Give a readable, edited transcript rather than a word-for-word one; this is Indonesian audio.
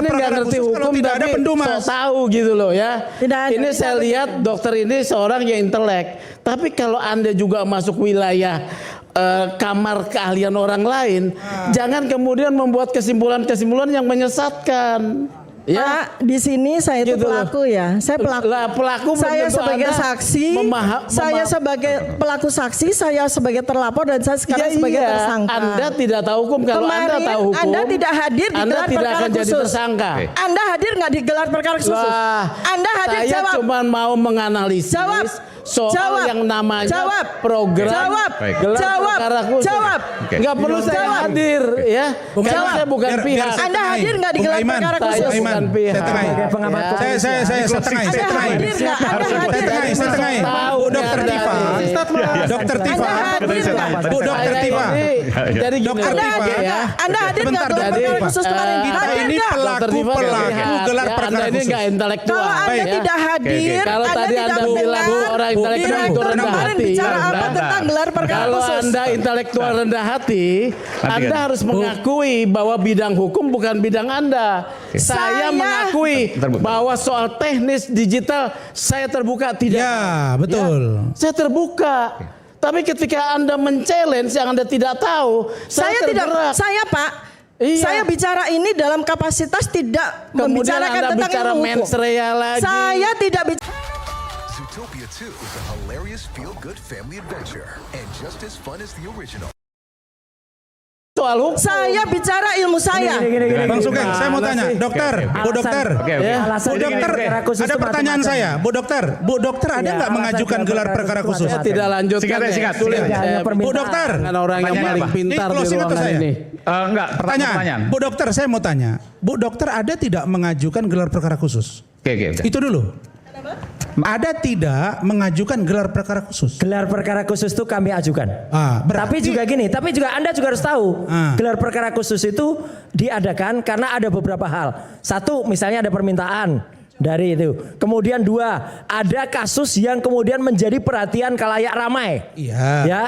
Ini nggak ngerti hukum tidak ada tapi pendumas. so tahu gitu loh ya. Ini saya lihat dokter ini seorang yang intelek. Tapi kalau Anda juga masuk wilayah kamar keahlian orang lain, jangan kemudian membuat kesimpulan-kesimpulan yang menyesatkan. Ya, Pak, di sini saya itu gitu pelaku ya. Saya pelaku. Lah, pelaku saya sebagai Anda saksi, saya sebagai pelaku saksi, saya sebagai terlapor dan saya sekarang sebagai tersangka. Anda tidak tahu hukum. Kalau Kemarin, Anda tahu hukum, Anda tidak hadir di Anda gelar tidak perkara akan jadi khusus. tersangka. Anda hadir nggak di gelar perkara khusus? Wah, Anda hadir, saya jawab. cuma mau menganalisis Jawab. soal Jawab. yang namanya Jawab. program Jawab. gelar Jawab. perkara khusus. Jawab. Nggak perlu saya Jawab. hadir ya. Karena Jawab. saya bukan pihak. Anda hadir nggak di gelar perkara Saya khusus? bukan pihak. Pengamat saya setengah. Anda hadir nggak? Anda hadir nggak? Setengah. Bu Dokter Tifa. Dokter Tifa. Bu Dokter Tifa. Jadi Dokter Anda Tifa hadir nggak? Anda hadir nggak gelar perkara khusus kemarin? Kita Hadir ini nggak? pelaku gelar Anda perkara ini khusus. nggak intelektual. Kalau Anda ya. tidak hadir, Kalau tadi tidak Anda bilang mendengar orang intelektual itu direktur rendah kemarin hati. bicara apa tentang gelar perkara Kalau khusus? Anda intelektual rendah hati, Anda harus mengakui bahwa bidang hukum bukan bidang Anda. Saya mengakui bahwa soal teknis digital saya terbuka tidak. Ya, betul. Ya, saya terbuka. Tapi ketika Anda men-challenge yang Anda tidak tahu, Saya tidak, tergerak. saya Pak, Iya. saya bicara ini dalam kapasitas tidak Kemudian membicarakan Anda tentang bicara ilmu hukum. mensrea lagi. Saya tidak bicara. Zootopia 2 is a hilarious feel-good family adventure and just as fun as the original. Soal hukum. Saya bicara ilmu saya. Bang Sugeng, saya mau tanya, dokter, Bu Dokter, Bu Dokter, ada pertanyaan saya, Bu Dokter ada nggak mengajukan gelar perkara khusus? Saya tidak lanjutkan. Singkat. Sulit. Bu Dokter, Dengan orang yang paling pintar di closing atau ruangan saya? ini. Enggak, Pertanyaan, Bu Dokter, saya mau tanya, Bu Dokter ada tidak mengajukan gelar perkara khusus? Oke. Itu dulu. Ada tidak mengajukan gelar perkara khusus? Gelar perkara khusus itu kami ajukan. Berarti, Tapi juga gini, Anda juga harus tahu, gelar perkara khusus itu diadakan karena ada beberapa hal. Satu, misalnya ada permintaan dari itu. Kemudian dua, ada kasus yang kemudian menjadi perhatian khalayak ramai. Iya. Ya.